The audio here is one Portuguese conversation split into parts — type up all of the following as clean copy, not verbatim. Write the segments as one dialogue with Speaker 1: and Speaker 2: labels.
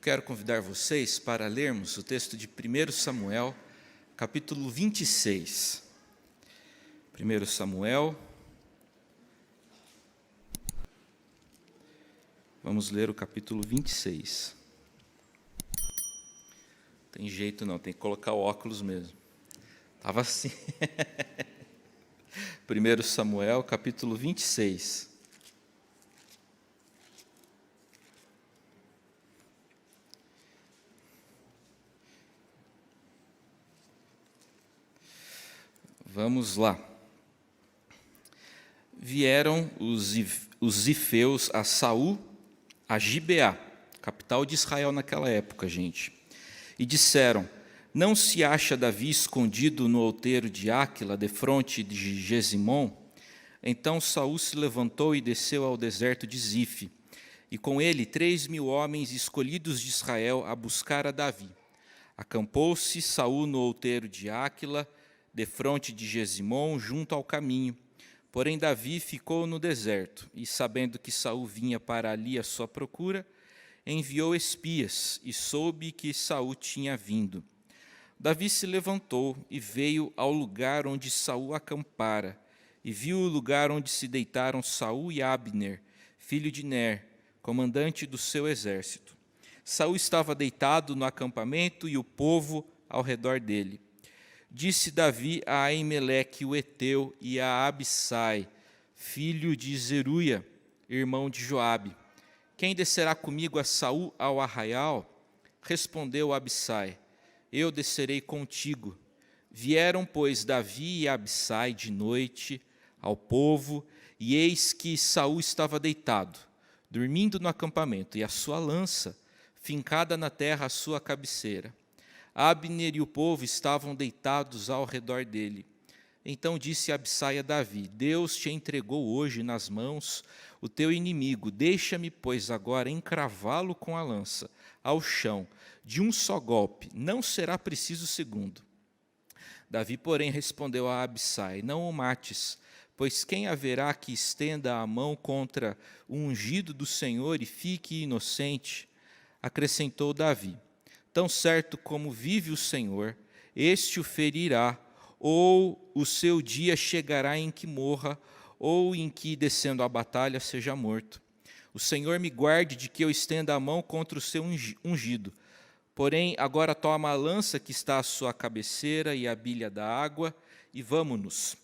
Speaker 1: quero convidar vocês para lermos o texto de 1 Samuel, capítulo 26. 1 Samuel, vamos ler o capítulo 26. Tem jeito não, tem que colocar o óculos mesmo. Estava assim. 1 Samuel, capítulo 26. Vamos lá. Vieram os zifeus a Saul, a Gibeá, capital de Israel naquela época, gente, e disseram: não se acha Davi escondido no outeiro de Áquila, defronte de Gesimom? Então Saul se levantou e desceu ao deserto de Zife, e com ele 3.000 homens escolhidos de Israel a buscar a Davi. Acampou-se Saul no outeiro de Áquila, defronte de Gesimom, junto ao caminho. Porém Davi ficou no deserto, e sabendo que Saul vinha para ali à sua procura, enviou espias, e soube que Saul tinha vindo. Davi se levantou e veio ao lugar onde Saul acampara, e viu o lugar onde se deitaram Saul e Abner, filho de Ner, comandante do seu exército. Saul estava deitado no acampamento e o povo ao redor dele. Disse Davi a Aimeleque o Eteu e a Abissai, filho de Zeruia, irmão de Joabe: quem descerá comigo a Saul ao arraial? Respondeu Abissai: eu descerei contigo. Vieram, pois, Davi e Abissai de noite ao povo, e eis que Saul estava deitado, dormindo no acampamento, e a sua lança fincada na terra à sua cabeceira. Abner e o povo estavam deitados ao redor dele. Então disse Abissai a Davi: Deus te entregou hoje nas mãos o teu inimigo. Deixa-me, pois, agora encravá-lo com a lança ao chão, de um só golpe, não será preciso segundo. Davi, porém, respondeu a Abissai: não o mates, pois quem haverá que estenda a mão contra o ungido do Senhor e fique inocente? Acrescentou Davi: tão certo como vive o Senhor, este o ferirá, ou o seu dia chegará em que morra, ou em que, descendo à batalha, seja morto. O Senhor me guarde de que eu estenda a mão contra o seu ungido. Porém, agora toma a lança que está à sua cabeceira e a bilha da água, e vamo-nos.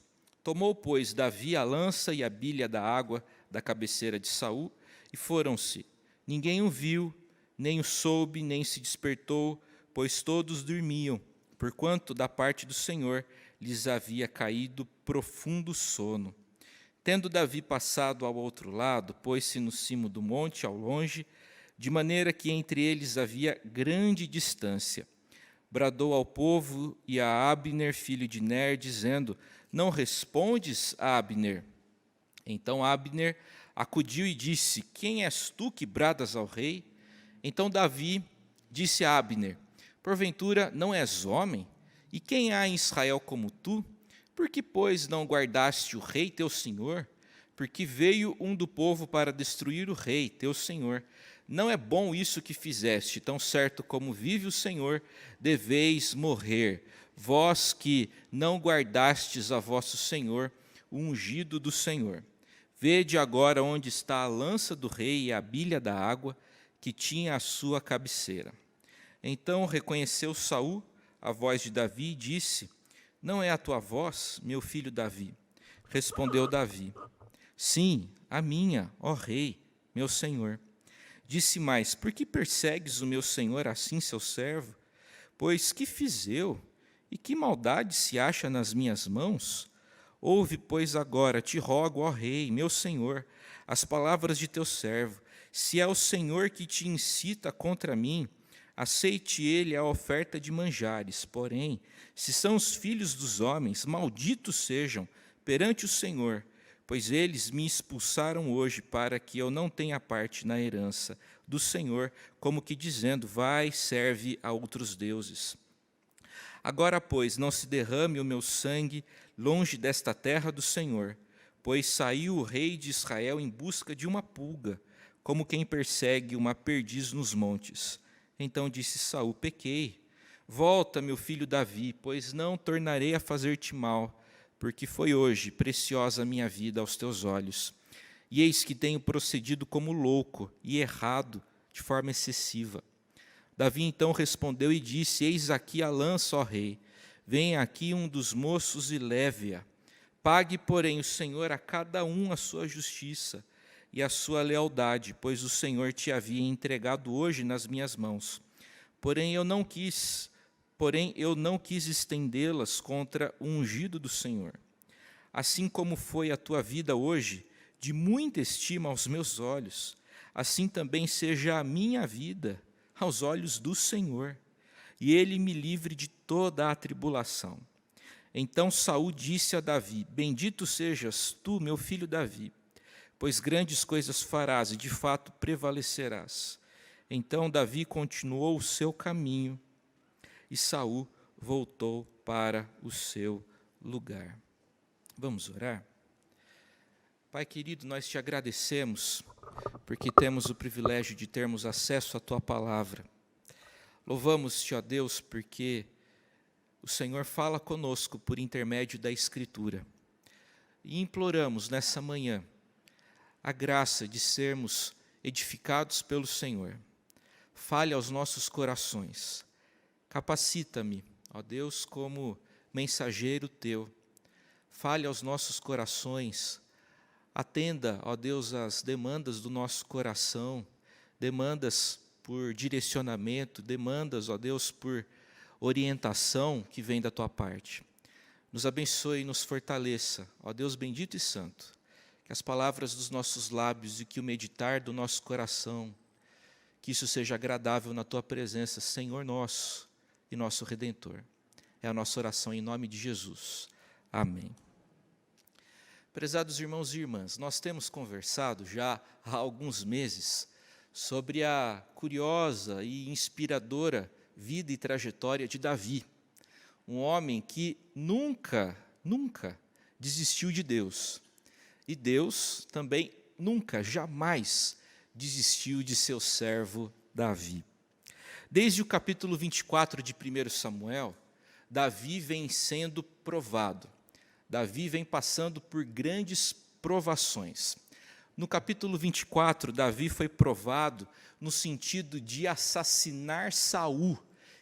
Speaker 1: Tomou, pois, Davi a lança e a bilha da água da cabeceira de Saul, e foram-se. Ninguém o viu, nem o soube, nem se despertou, pois todos dormiam, porquanto da parte do Senhor lhes havia caído profundo sono. Tendo Davi passado ao outro lado, pôs-se no cimo do monte, ao longe, de maneira que entre eles havia grande distância. Bradou ao povo e a Abner, filho de Ner, dizendo: não respondes, Abner? Então Abner acudiu e disse: quem és tu que bradas ao rei? Então Davi disse a Abner: porventura não és homem? E quem há em Israel como tu? Por que, pois, não guardaste o rei teu senhor? Porque veio um do povo para destruir o rei teu senhor. Não é bom isso que fizeste, tão certo como vive o Senhor, deveis morrer, vós que não guardastes a vosso senhor, o ungido do Senhor. Vede agora onde está a lança do rei e a bilha da água, que tinha a sua cabeceira. Então reconheceu Saul a voz de Davi e disse: não é a tua voz, meu filho Davi? Respondeu Davi: sim, a minha, ó rei, meu senhor. Disse mais: por que persegues o meu senhor assim, seu servo? Pois que fiz eu? E que maldade se acha nas minhas mãos? Ouve, pois, agora, te rogo, ó rei, meu senhor, as palavras de teu servo. Se é o Senhor que te incita contra mim, aceite ele a oferta de manjares. Porém, se são os filhos dos homens, malditos sejam perante o Senhor, pois eles me expulsaram hoje para que eu não tenha parte na herança do Senhor, como que dizendo: vai, serve a outros deuses. Agora, pois, não se derrame o meu sangue longe desta terra do Senhor, pois saiu o rei de Israel em busca de uma pulga, como quem persegue uma perdiz nos montes. Então disse Saul: pequei. Volta, meu filho Davi, pois não tornarei a fazer-te mal, porque foi hoje preciosa a minha vida aos teus olhos. E eis que tenho procedido como louco e errado de forma excessiva. Davi então respondeu e disse: eis aqui a lança, ó rei. Venha aqui um dos moços e leve-a. Pague, porém, o Senhor a cada um a sua justiça e a sua lealdade, pois o Senhor te havia entregado hoje nas minhas mãos. Porém eu não quis estendê-las contra o ungido do Senhor. Assim como foi a tua vida hoje, de muita estima aos meus olhos, assim também seja a minha vida aos olhos do Senhor, e ele me livre de toda a tribulação. Então Saul disse a Davi: bendito sejas tu, meu filho Davi, pois grandes coisas farás e de fato prevalecerás. Então Davi continuou o seu caminho e Saul voltou para o seu lugar. Vamos orar? Pai querido, nós te agradecemos porque temos o privilégio de termos acesso à tua palavra. Louvamos-te, ó Deus, porque o Senhor fala conosco por intermédio da Escritura. E imploramos nessa manhã a graça de sermos edificados pelo Senhor. Fale aos nossos corações. Capacita-me, ó Deus, como mensageiro teu. Fale aos nossos corações. Atenda, ó Deus, às demandas do nosso coração, demandas por direcionamento, demandas, ó Deus, por orientação que vem da tua parte. Nos abençoe e nos fortaleça, ó Deus bendito e santo, que as palavras dos nossos lábios e que o meditar do nosso coração, que isso seja agradável na tua presença, Senhor nosso e nosso Redentor. É a nossa oração em nome de Jesus. Amém. Prezados irmãos e irmãs, nós temos conversado já há alguns meses sobre a curiosa e inspiradora vida e trajetória de Davi, um homem que nunca desistiu de Deus. E Deus também nunca, jamais desistiu de seu servo Davi. Desde o capítulo 24 de 1 Samuel, Davi vem sendo provado. Davi vem passando por grandes provações. No capítulo 24, Davi foi provado no sentido de assassinar Saul,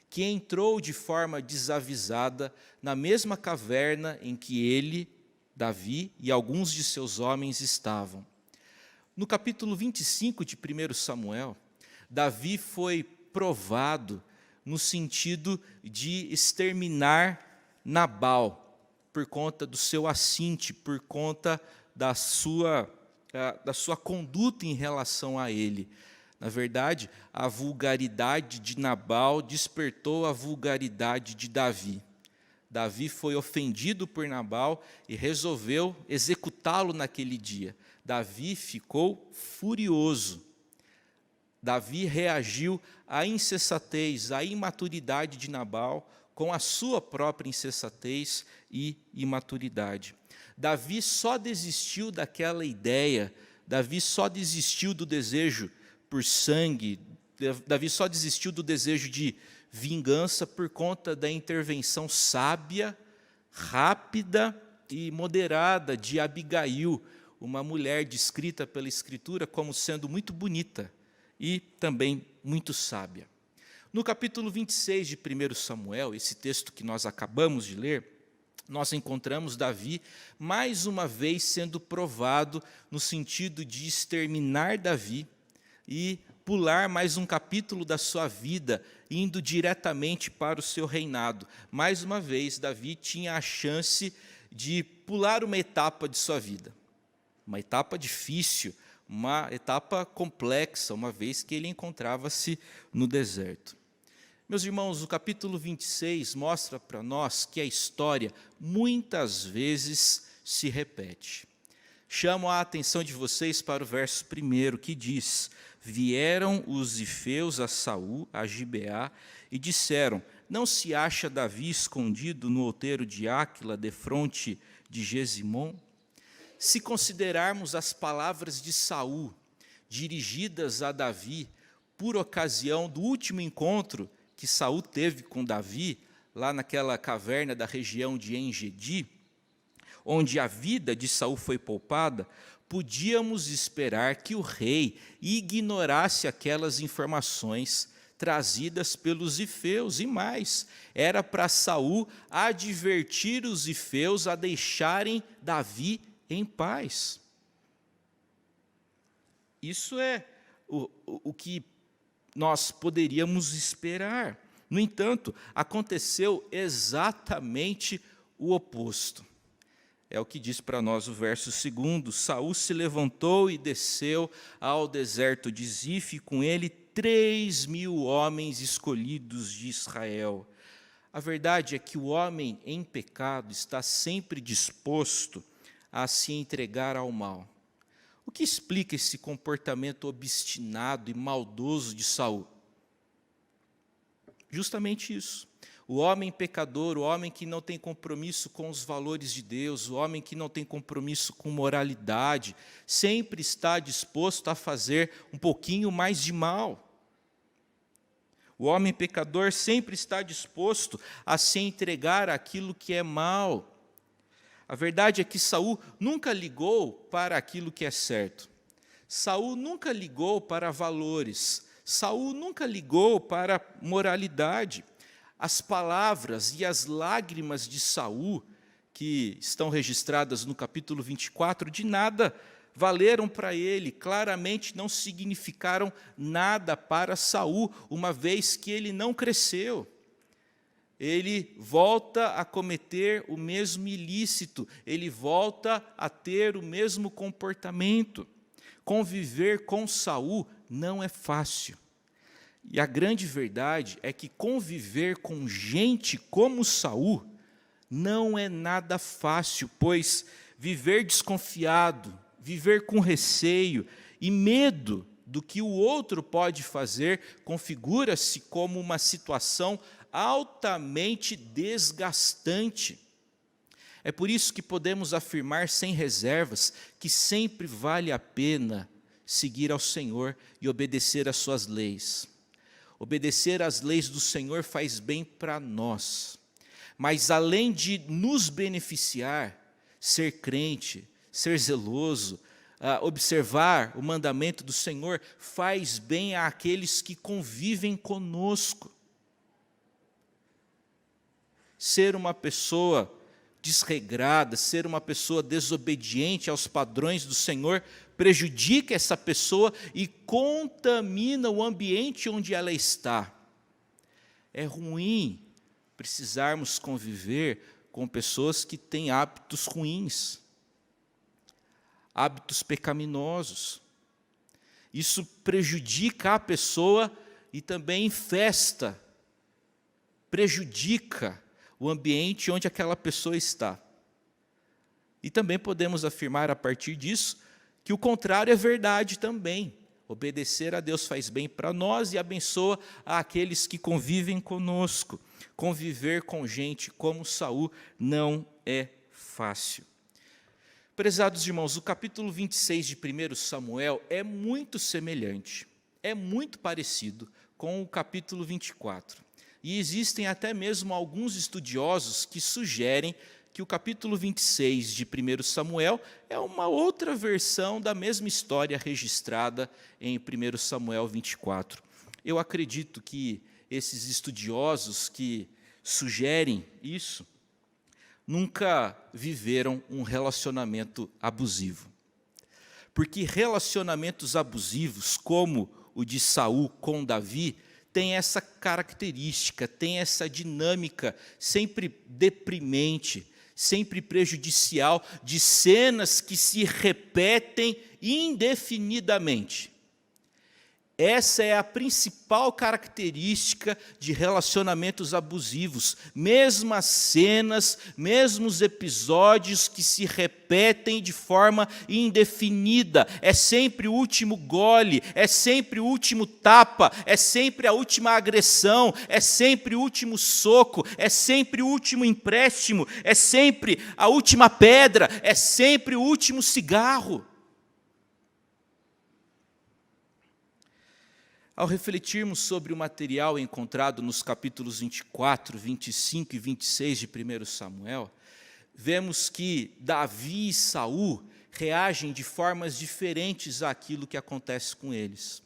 Speaker 1: que entrou de forma desavisada na mesma caverna em que ele, Davi e alguns de seus homens estavam. No capítulo 25 de 1 Samuel, Davi foi provado no sentido de exterminar Nabal, por conta do seu assinte, por conta da sua conduta em relação a ele. Na verdade, a vulgaridade de Nabal despertou a vulgaridade de Davi. Davi foi ofendido por Nabal e resolveu executá-lo naquele dia. Davi ficou furioso. Davi reagiu à insensatez, à imaturidade de Nabal, com a sua própria insensatez e imaturidade. Davi só desistiu daquela ideia, Davi só desistiu do desejo por sangue, Davi só desistiu do desejo de vingança por conta da intervenção sábia, rápida e moderada de Abigail, uma mulher descrita pela Escritura como sendo muito bonita e também muito sábia. No capítulo 26 de 1 Samuel, esse texto que nós acabamos de ler, nós encontramos Davi mais uma vez sendo provado no sentido de exterminar Davi e pular mais um capítulo da sua vida, indo diretamente para o seu reinado. Mais uma vez, Davi tinha a chance de pular uma etapa de sua vida, uma etapa difícil, uma etapa complexa, uma vez que ele encontrava-se no deserto. Meus irmãos, o capítulo 26 mostra para nós que a história muitas vezes se repete. Chamo a atenção de vocês para o verso 1, que diz: vieram os zifeus a Saul, a Gibeá, e disseram: não se acha Davi escondido no outeiro de Áquila, defronte de Gesimom? Se considerarmos as palavras de Saul, dirigidas a Davi, por ocasião do último encontro que Saul teve com Davi, lá naquela caverna da região de En-Gedi, onde a vida de Saul foi poupada, podíamos esperar que o rei ignorasse aquelas informações trazidas pelos zifeus, e mais, era para Saul advertir os zifeus a deixarem Davi em paz. Isso é o que nós poderíamos esperar. No entanto, aconteceu exatamente o oposto. É o que diz para nós o verso 2. Saul se levantou e desceu ao deserto de Zif, com ele 3.000 homens escolhidos de Israel. A verdade é que o homem em pecado está sempre disposto a se entregar ao mal. O que explica esse comportamento obstinado e maldoso de Saul? Justamente isso. O homem pecador, o homem que não tem compromisso com os valores de Deus, o homem que não tem compromisso com moralidade, sempre está disposto a fazer um pouquinho mais de mal. O homem pecador sempre está disposto a se entregar àquilo que é mal. A verdade é que Saul nunca ligou para aquilo que é certo. Saul nunca ligou para valores. Saul nunca ligou para moralidade. As palavras e as lágrimas de Saul, que estão registradas no capítulo 24, de nada valeram para ele, claramente não significaram nada para Saul, uma vez que ele não cresceu. Ele volta a cometer o mesmo ilícito, ele volta a ter o mesmo comportamento. Conviver com Saul não é fácil. E a grande verdade é que conviver com gente como Saul não é nada fácil, pois viver desconfiado, viver com receio e medo do que o outro pode fazer configura-se como uma situação altamente desgastante. É por isso que podemos afirmar sem reservas que sempre vale a pena seguir ao Senhor e obedecer às suas leis. Obedecer às leis do Senhor faz bem para nós, mas além de nos beneficiar, ser crente, ser zeloso, observar o mandamento do Senhor, faz bem àqueles que convivem conosco. Ser uma pessoa desregrada, ser uma pessoa desobediente aos padrões do Senhor, prejudica essa pessoa e contamina o ambiente onde ela está. É ruim precisarmos conviver com pessoas que têm hábitos ruins, hábitos pecaminosos. Isso prejudica a pessoa e também infesta, prejudica o ambiente onde aquela pessoa está. E também podemos afirmar a partir disso que o contrário é verdade também. Obedecer a Deus faz bem para nós e abençoa aqueles que convivem conosco. Conviver com gente como Saul não é fácil. Prezados irmãos, o capítulo 26 de 1 Samuel é muito semelhante, é muito parecido com o capítulo 24. E existem até mesmo alguns estudiosos que sugerem que o capítulo 26 de 1 Samuel é uma outra versão da mesma história registrada em 1 Samuel 24. Eu acredito que esses estudiosos que sugerem isso nunca viveram um relacionamento abusivo. Porque relacionamentos abusivos, como o de Saul com Davi, tem essa característica, tem essa dinâmica sempre deprimente, sempre prejudicial, de cenas que se repetem indefinidamente. Essa é a principal característica de relacionamentos abusivos. Mesmas cenas, mesmos episódios que se repetem de forma indefinida. É sempre o último gole, é sempre o último tapa, é sempre a última agressão, é sempre o último soco, é sempre o último empréstimo, é sempre a última pedra, é sempre o último cigarro. Ao refletirmos sobre o material encontrado nos capítulos 24, 25 e 26 de 1 Samuel, vemos que Davi e Saul reagem de formas diferentes àquilo que acontece com eles.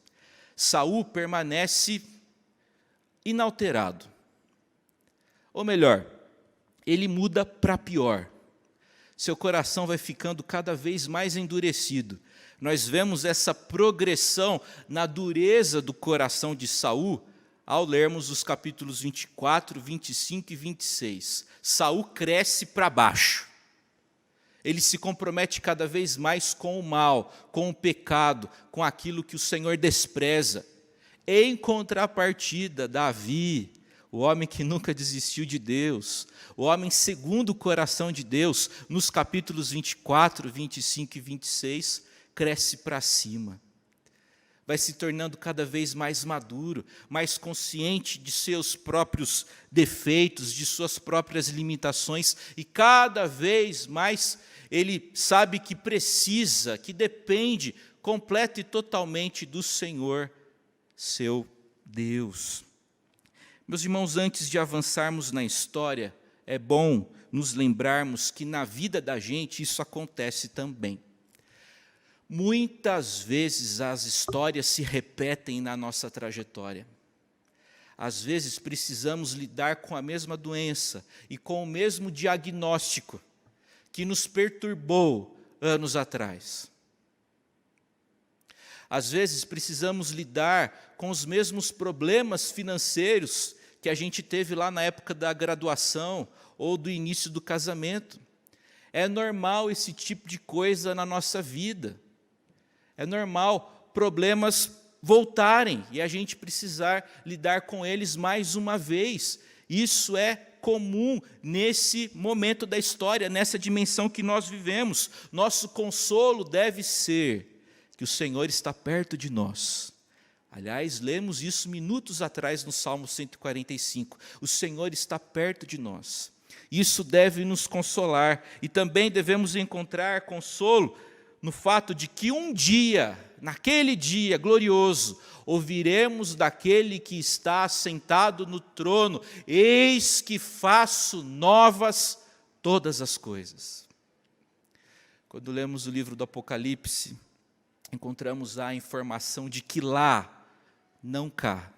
Speaker 1: Saul permanece inalterado. Ou melhor, ele muda para pior. Seu coração vai ficando cada vez mais endurecido. Nós vemos essa progressão na dureza do coração de Saul ao lermos os capítulos 24, 25 e 26. Saul cresce para baixo. Ele se compromete cada vez mais com o mal, com o pecado, com aquilo que o Senhor despreza. Em contrapartida, Davi, o homem que nunca desistiu de Deus, o homem segundo o coração de Deus, nos capítulos 24, 25 e 26, cresce para cima. Vai se tornando cada vez mais maduro, mais consciente de seus próprios defeitos, de suas próprias limitações, e cada vez mais ele sabe que precisa, que depende completa e totalmente do Senhor, seu Deus. Meus irmãos, antes de avançarmos na história, é bom nos lembrarmos que na vida da gente isso acontece também. Muitas vezes as histórias se repetem na nossa trajetória. Às vezes precisamos lidar com a mesma doença e com o mesmo diagnóstico que nos perturbou anos atrás. Às vezes precisamos lidar com os mesmos problemas financeiros que a gente teve lá na época da graduação ou do início do casamento. É normal esse tipo de coisa na nossa vida. É normal problemas voltarem e a gente precisar lidar com eles mais uma vez. Isso é comum nesse momento da história, nessa dimensão que nós vivemos. Nosso consolo deve ser que o Senhor está perto de nós. Aliás, lemos isso minutos atrás no Salmo 145. O Senhor está perto de nós. Isso deve nos consolar. E também devemos encontrar consolo no fato de que um dia, naquele dia glorioso, ouviremos daquele que está sentado no trono: eis que faço novas todas as coisas. Quando lemos o livro do Apocalipse, encontramos a informação de que lá, não cá,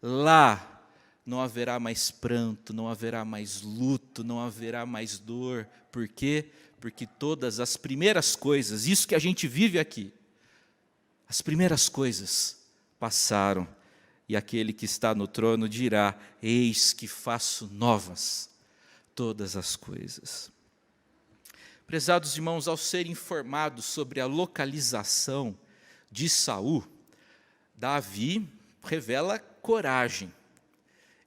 Speaker 1: lá não haverá mais pranto, não haverá mais luto, não haverá mais dor. Por quê? Porque todas as primeiras coisas, isso que a gente vive aqui, as primeiras coisas passaram, e aquele que está no trono dirá: eis que faço novas todas as coisas. Prezados irmãos, ao ser informados sobre a localização de Saul, Davi revela coragem.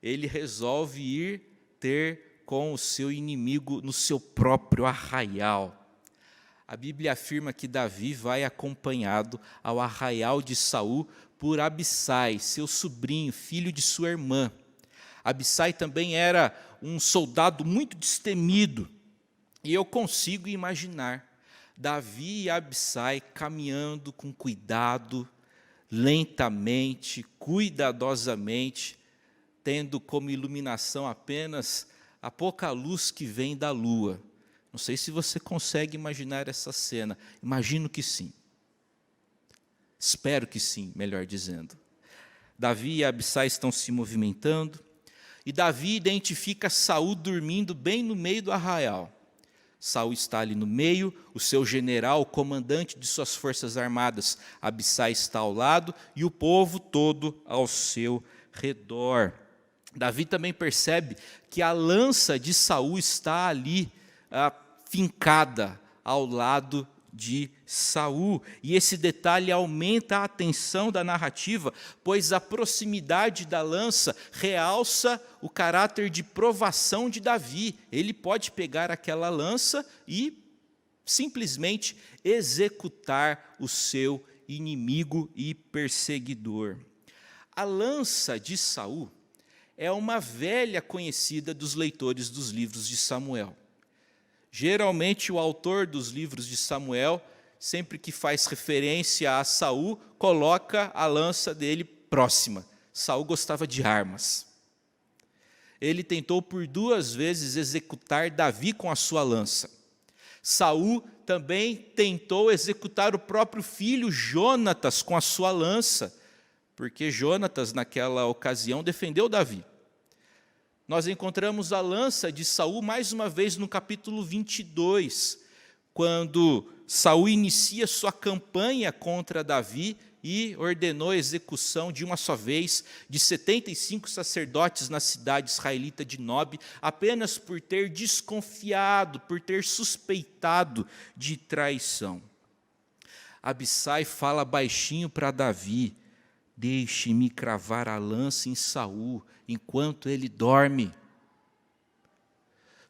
Speaker 1: Ele resolve ir ter com o seu inimigo no seu próprio arraial. A Bíblia afirma que Davi vai acompanhado ao arraial de Saul por Abissai, seu sobrinho, filho de sua irmã. Abissai também era um soldado muito destemido, e eu consigo imaginar Davi e Abissai caminhando com cuidado, lentamente, cuidadosamente, tendo como iluminação apenas a pouca luz que vem da lua. Não sei se você consegue imaginar essa cena. Imagino que sim. Espero que sim, melhor dizendo. Davi e Abissai estão se movimentando, e Davi identifica Saul dormindo bem no meio do arraial. Saul está ali no meio, o seu general, o comandante de suas forças armadas, Abissai, está ao lado, e o povo todo ao seu redor. Davi também percebe que a lança de Saul está ali, fincada ao lado de Saul. E esse detalhe aumenta a atenção da narrativa, pois a proximidade da lança realça o caráter de provação de Davi. Ele pode pegar aquela lança e simplesmente executar o seu inimigo e perseguidor. A lança de Saul é uma velha conhecida dos leitores dos livros de Samuel. Geralmente o autor dos livros de Samuel, sempre que faz referência a Saul, coloca a lança dele próxima. Saul gostava de armas. Ele tentou por 2 vezes executar Davi com a sua lança. Saul também tentou executar o próprio filho Jonatas com a sua lança, porque Jonatas, naquela ocasião, defendeu Davi. Nós encontramos a lança de Saul mais uma vez no capítulo 22, quando Saul inicia sua campanha contra Davi e ordenou a execução de uma só vez de 75 sacerdotes na cidade israelita de Nob, apenas por ter desconfiado, por ter suspeitado de traição. Abissai fala baixinho para Davi: deixe-me cravar a lança em Saul enquanto ele dorme.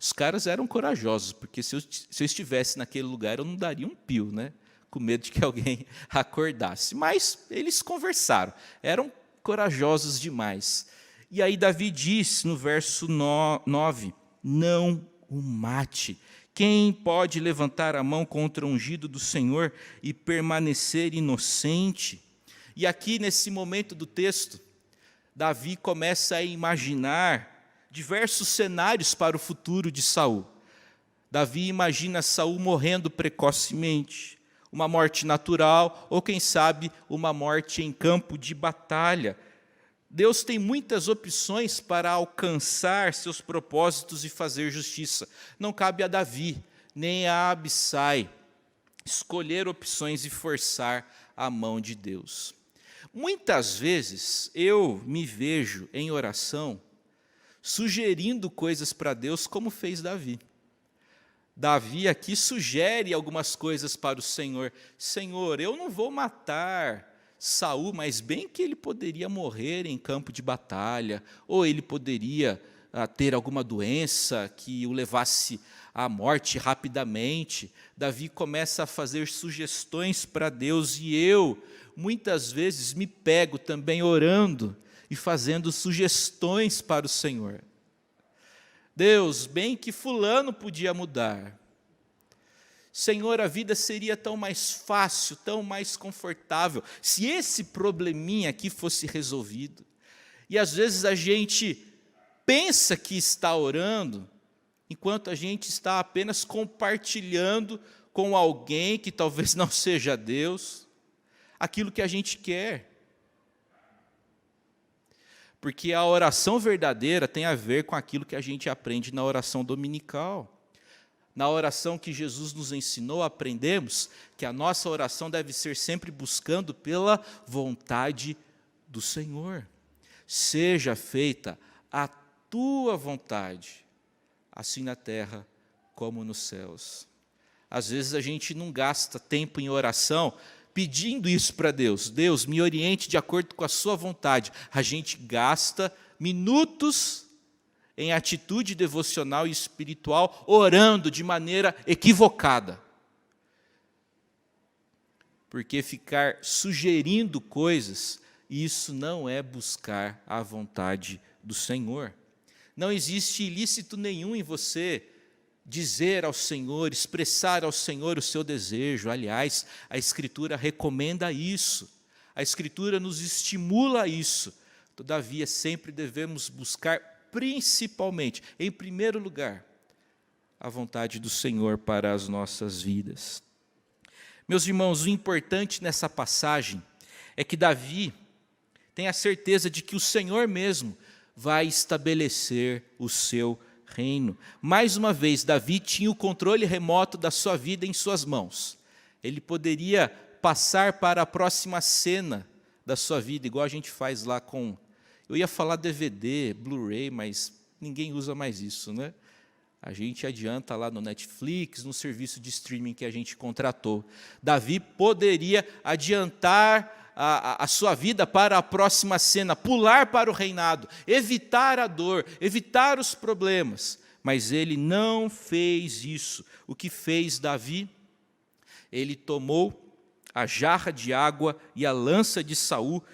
Speaker 1: Os caras eram corajosos, porque se eu estivesse naquele lugar, eu não daria um pio, né? Com medo de que alguém acordasse. Mas eles conversaram, eram corajosos demais. E aí Davi diz no verso 9, não o mate. Quem pode levantar a mão contra o ungido do Senhor e permanecer inocente? E aqui, nesse momento do texto, Davi começa a imaginar diversos cenários para o futuro de Saul. Davi imagina Saul morrendo precocemente, uma morte natural, ou quem sabe, uma morte em campo de batalha. Deus tem muitas opções para alcançar seus propósitos e fazer justiça. Não cabe a Davi, nem a Abissai, escolher opções e forçar a mão de Deus. Muitas vezes eu me vejo em oração sugerindo coisas para Deus, como fez Davi. Davi aqui sugere algumas coisas para o Senhor. Senhor, eu não vou matar Saul, mas bem que ele poderia morrer em campo de batalha, ou ele poderia ter alguma doença que o levasse à morte rapidamente. Davi começa a fazer sugestões para Deus, e eu, muitas vezes, me pego também orando e fazendo sugestões para o Senhor. Deus, bem que fulano podia mudar. Senhor, a vida seria tão mais fácil, tão mais confortável, se esse probleminha aqui fosse resolvido. E às vezes a gente pensa que está orando, enquanto a gente está apenas compartilhando com alguém que talvez não seja Deus, aquilo que a gente quer. Porque a oração verdadeira tem a ver com aquilo que a gente aprende na oração dominical. Na oração que Jesus nos ensinou, aprendemos que a nossa oração deve ser sempre buscando pela vontade do Senhor. Seja feita a tua vontade, assim na terra como nos céus. Às vezes a gente não gasta tempo em oração pedindo isso para Deus. Deus, me oriente de acordo com a sua vontade. A gente gasta minutos em atitude devocional e espiritual, orando de maneira equivocada. Porque ficar sugerindo coisas, isso não é buscar a vontade do Senhor. Não existe ilícito nenhum em você dizer ao Senhor, expressar ao Senhor o seu desejo. Aliás, a Escritura recomenda isso. A Escritura nos estimula a isso. Todavia, sempre devemos buscar, principalmente, em primeiro lugar, a vontade do Senhor para as nossas vidas. Meus irmãos, o importante nessa passagem é que Davi tem a certeza de que o Senhor mesmo vai estabelecer o seu reino. Mais uma vez, Davi tinha o controle remoto da sua vida em suas mãos. Ele poderia passar para a próxima cena da sua vida, igual a gente faz lá com... Eu ia falar DVD, Blu-ray, mas ninguém usa mais isso, né? A gente adianta lá no Netflix, no serviço de streaming que a gente contratou. Davi poderia adiantar a sua vida para a próxima cena, pular para o reinado, evitar a dor, evitar os problemas. Mas ele não fez isso. O que fez Davi? Ele tomou a jarra de água e a lança de Saul,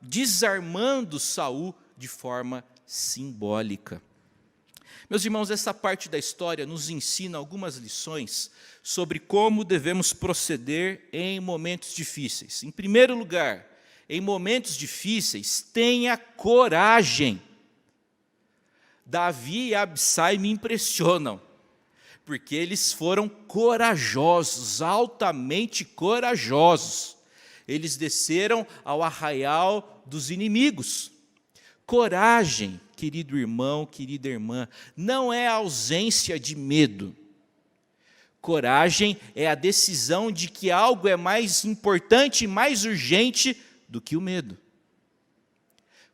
Speaker 1: desarmando Saul de forma simbólica. Meus irmãos, essa parte da história nos ensina algumas lições sobre como devemos proceder em momentos difíceis. Em primeiro lugar, em momentos difíceis, tenha coragem. Davi e Abissai me impressionam, porque eles foram corajosos, altamente corajosos. Eles desceram ao arraial dos inimigos. Coragem, querido irmão, querida irmã, não é a ausência de medo. Coragem é a decisão de que algo é mais importante e mais urgente do que o medo.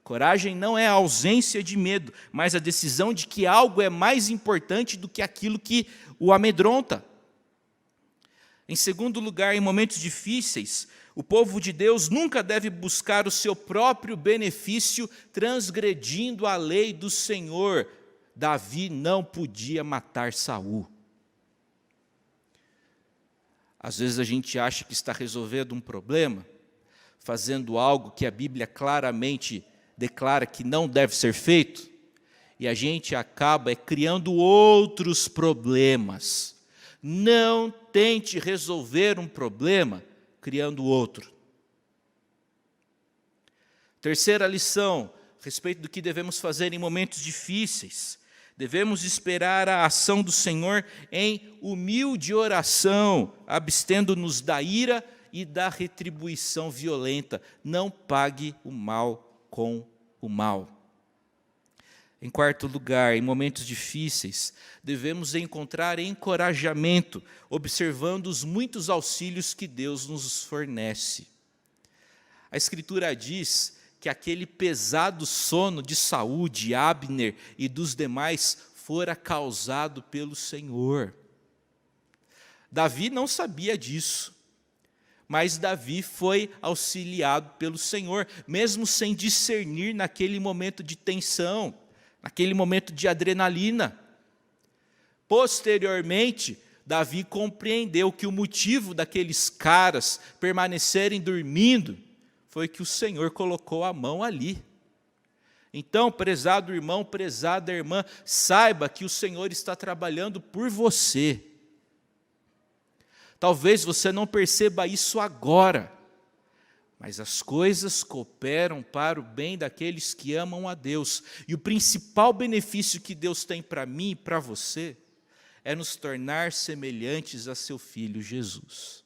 Speaker 1: Coragem não é a ausência de medo, mas a decisão de que algo é mais importante do que aquilo que o amedronta. Em segundo lugar, em momentos difíceis, o povo de Deus nunca deve buscar o seu próprio benefício transgredindo a lei do Senhor. Davi não podia matar Saul. Às vezes a gente acha que está resolvendo um problema, fazendo algo que a Bíblia claramente declara que não deve ser feito, e a gente acaba criando outros problemas. Não tente resolver um problema criando outro. Terceira lição, a respeito do que devemos fazer em momentos difíceis. Devemos esperar a ação do Senhor em humilde oração, abstendo-nos da ira e da retribuição violenta. Não pague o mal com o mal. Em quarto lugar, em momentos difíceis, devemos encontrar encorajamento, observando os muitos auxílios que Deus nos fornece. A Escritura diz que aquele pesado sono de Saul, de Abner e dos demais fora causado pelo Senhor. Davi não sabia disso, mas Davi foi auxiliado pelo Senhor, mesmo sem discernir naquele momento de tensão, naquele momento de adrenalina. Posteriormente, Davi compreendeu que o motivo daqueles caras permanecerem dormindo foi que o Senhor colocou a mão ali. Então, prezado irmão, prezada irmã, saiba que o Senhor está trabalhando por você. Talvez você não perceba isso agora, mas as coisas cooperam para o bem daqueles que amam a Deus. E o principal benefício que Deus tem para mim e para você é nos tornar semelhantes a seu Filho Jesus.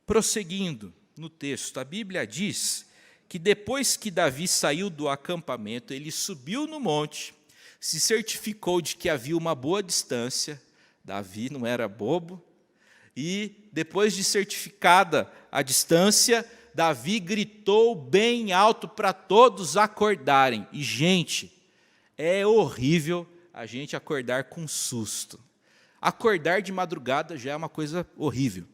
Speaker 1: Prosseguindo no texto, a Bíblia diz que depois que Davi saiu do acampamento, ele subiu no monte, se certificou de que havia uma boa distância. Davi não era bobo. E depois de certificada a distância, Davi gritou bem alto para todos acordarem. E, gente, é horrível a gente acordar com susto. Acordar de madrugada já é uma coisa horrível.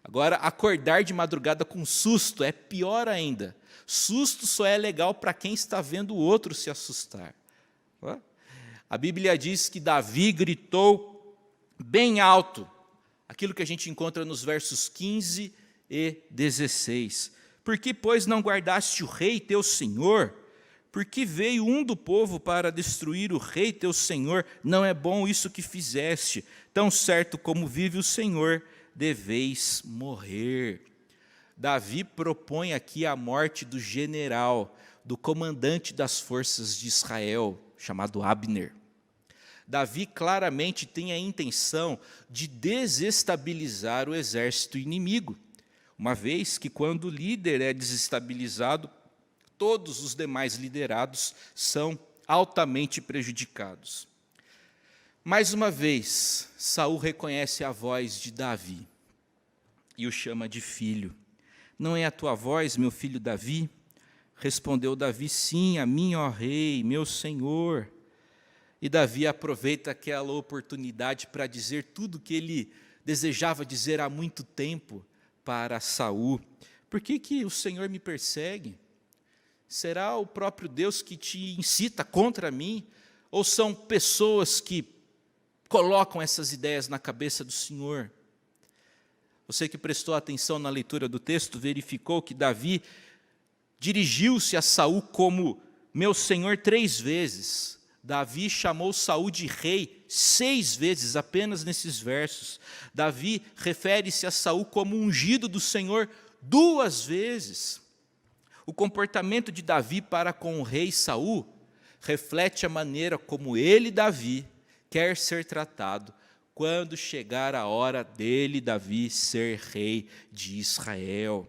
Speaker 1: Agora, acordar de madrugada com susto é pior ainda. Susto só é legal para quem está vendo o outro se assustar. A Bíblia diz que Davi gritou bem alto, aquilo que a gente encontra nos versos 15 e 16. Por que, pois, não guardaste o rei teu senhor? Porque veio um do povo para destruir o rei teu senhor. Não é bom isso que fizeste. Tão certo como vive o Senhor, deveis morrer. Davi propõe aqui a morte do general, do comandante das forças de Israel, chamado Abner. Davi claramente tem a intenção de desestabilizar o exército inimigo, uma vez que quando o líder é desestabilizado, todos os demais liderados são altamente prejudicados. Mais uma vez, Saul reconhece a voz de Davi e o chama de filho. Não é a tua voz, meu filho Davi? Respondeu Davi, sim, a mim, ó rei, meu senhor. E Davi aproveita aquela oportunidade para dizer tudo o que ele desejava dizer há muito tempo para Saul. Por que o Senhor me persegue? Será o próprio Deus que te incita contra mim? Ou são pessoas que colocam essas ideias na cabeça do Senhor? Você que prestou atenção na leitura do texto, verificou que Davi dirigiu-se a Saul como meu senhor 3 vezes. Davi chamou Saul de rei 6 vezes, apenas nesses versos. Davi refere-se a Saul como ungido do Senhor 2 vezes. O comportamento de Davi para com o rei Saul reflete a maneira como ele, Davi, quer ser tratado quando chegar a hora dele, Davi, ser rei de Israel.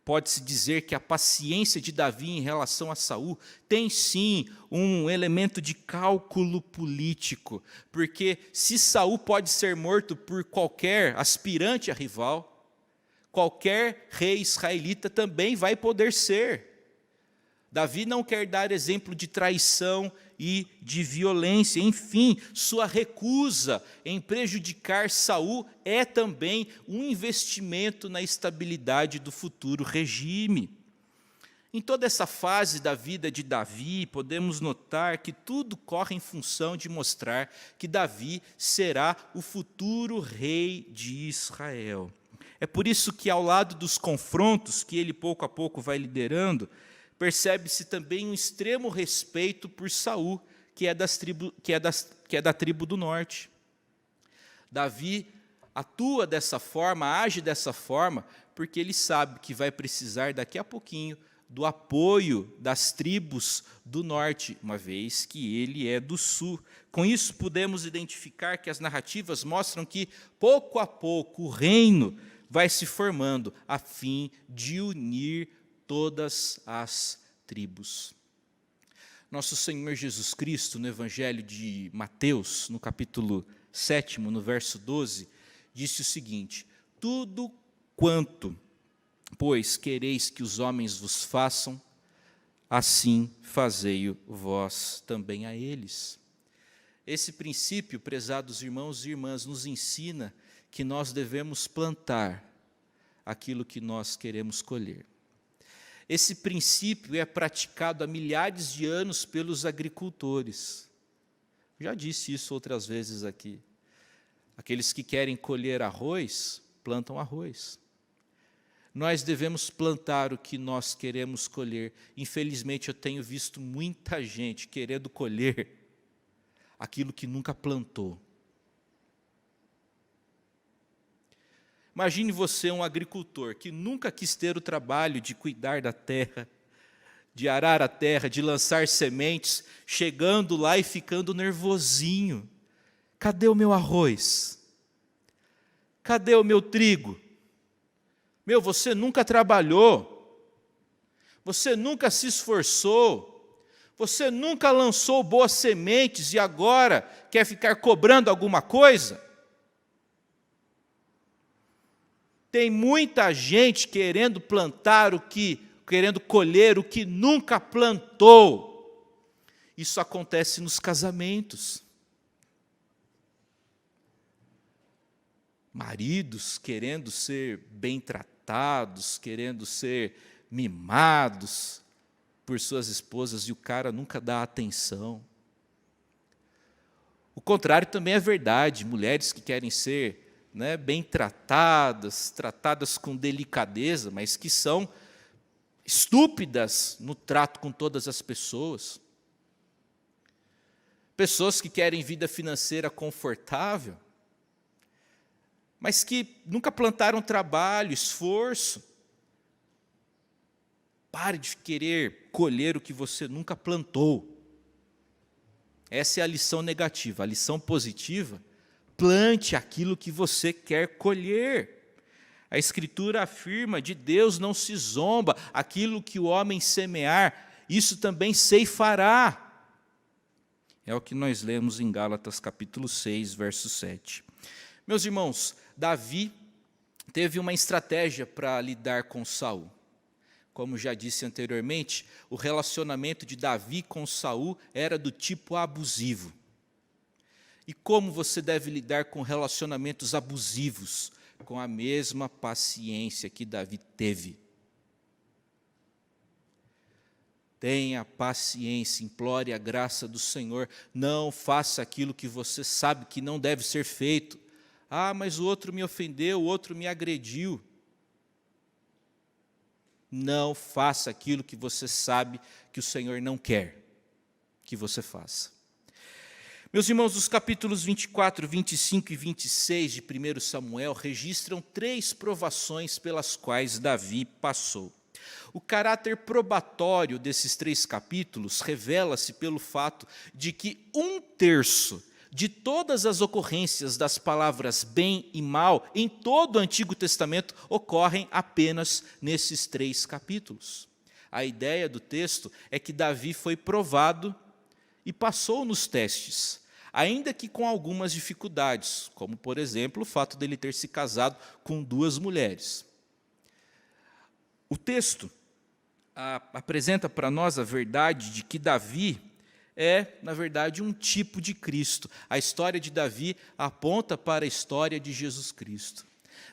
Speaker 1: Pode-se dizer que a paciência de Davi em relação a Saul tem sim um elemento de cálculo político, porque se Saul pode ser morto por qualquer aspirante a rival, qualquer rei israelita também vai poder ser. Davi não quer dar exemplo de traição e de violência. Enfim, sua recusa em prejudicar Saul é também um investimento na estabilidade do futuro regime. Em toda essa fase da vida de Davi, podemos notar que tudo corre em função de mostrar que Davi será o futuro rei de Israel. É por isso que, ao lado dos confrontos que ele pouco a pouco vai liderando, percebe-se também um extremo respeito por Saul, que é da tribo do norte. Davi atua dessa forma, age dessa forma, porque ele sabe que vai precisar daqui a pouquinho do apoio das tribos do norte, uma vez que ele é do sul. Com isso, podemos identificar que as narrativas mostram que, pouco a pouco, o reino vai se formando a fim de unir todas as tribos. Nosso Senhor Jesus Cristo, no Evangelho de Mateus, no capítulo 7, no verso 12, disse o seguinte: tudo quanto, pois, quereis que os homens vos façam, assim fazei-o vós também a eles. Esse princípio, prezados irmãos e irmãs, nos ensina que nós devemos plantar aquilo que nós queremos colher. Esse princípio é praticado há milhares de anos pelos agricultores. Já disse isso outras vezes aqui. Aqueles que querem colher arroz, plantam arroz. Nós devemos plantar o que nós queremos colher. Infelizmente, eu tenho visto muita gente querendo colher aquilo que nunca plantou. Imagine você um agricultor que nunca quis ter o trabalho de cuidar da terra, de arar a terra, de lançar sementes, chegando lá e ficando nervosinho. Cadê o meu arroz? Cadê o meu trigo? Você nunca trabalhou, você nunca se esforçou, você nunca lançou boas sementes e agora quer ficar cobrando alguma coisa? Tem muita gente querendo querendo colher o que nunca plantou. Isso acontece nos casamentos. Maridos querendo ser bem tratados, querendo ser mimados por suas esposas, e o cara nunca dá atenção. O contrário também é verdade, mulheres que querem ser bem tratadas com delicadeza, mas que são estúpidas no trato com todas as pessoas. Pessoas que querem vida financeira confortável, mas que nunca plantaram trabalho, esforço. Pare de querer colher o que você nunca plantou. Essa é a lição negativa. A lição positiva: plante aquilo que você quer colher. A Escritura afirma: de Deus não se zomba, aquilo que o homem semear, isso também ceifará. É o que nós lemos em Gálatas capítulo 6, verso 7. Meus irmãos, Davi teve uma estratégia para lidar com Saul. Como já disse anteriormente, o relacionamento de Davi com Saul era do tipo abusivo. E como você deve lidar com relacionamentos abusivos? Com a mesma paciência que Davi teve. Tenha paciência, implore a graça do Senhor. Não faça aquilo que você sabe que não deve ser feito. Ah, mas o outro me ofendeu, o outro me agrediu. Não faça aquilo que você sabe que o Senhor não quer que você faça. Meus irmãos, os capítulos 24, 25 e 26 de 1 Samuel registram 3 provações pelas quais Davi passou. O caráter probatório desses 3 capítulos revela-se pelo fato de que 1/3 de todas as ocorrências das palavras bem e mal em todo o Antigo Testamento ocorrem apenas nesses 3 capítulos. A ideia do texto é que Davi foi provado e passou nos testes, ainda que com algumas dificuldades, como, por exemplo, o fato dele ter se casado com 2 mulheres. O texto apresenta para nós a verdade de que Davi é, na verdade, um tipo de Cristo. A história de Davi aponta para a história de Jesus Cristo.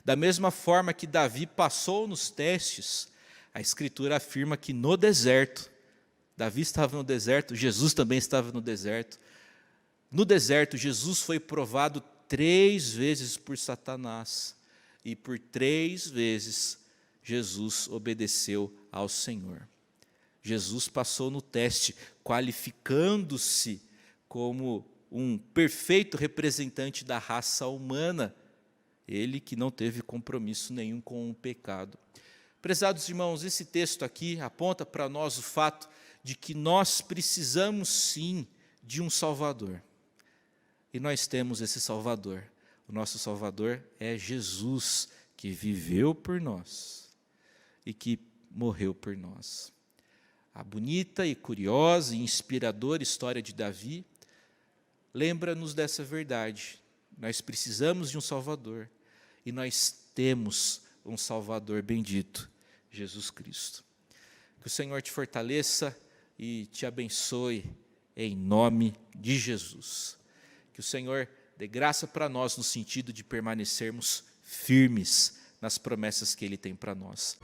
Speaker 1: Da mesma forma que Davi passou nos testes, a Escritura afirma que no deserto, Davi estava no deserto, Jesus também estava no deserto. No deserto, Jesus foi provado 3 vezes por Satanás. E por 3 vezes, Jesus obedeceu ao Senhor. Jesus passou no teste, qualificando-se como um perfeito representante da raça humana. Ele que não teve compromisso nenhum com o pecado. Prezados irmãos, esse texto aqui aponta para nós o fato de que nós precisamos sim de um Salvador. E nós temos esse Salvador. O nosso Salvador é Jesus, que viveu por nós e que morreu por nós. A bonita e curiosa e inspiradora história de Davi lembra-nos dessa verdade. Nós precisamos de um Salvador e nós temos um Salvador bendito, Jesus Cristo. Que o Senhor te fortaleça e te abençoe em nome de Jesus. Que o Senhor dê graça para nós no sentido de permanecermos firmes nas promessas que Ele tem para nós.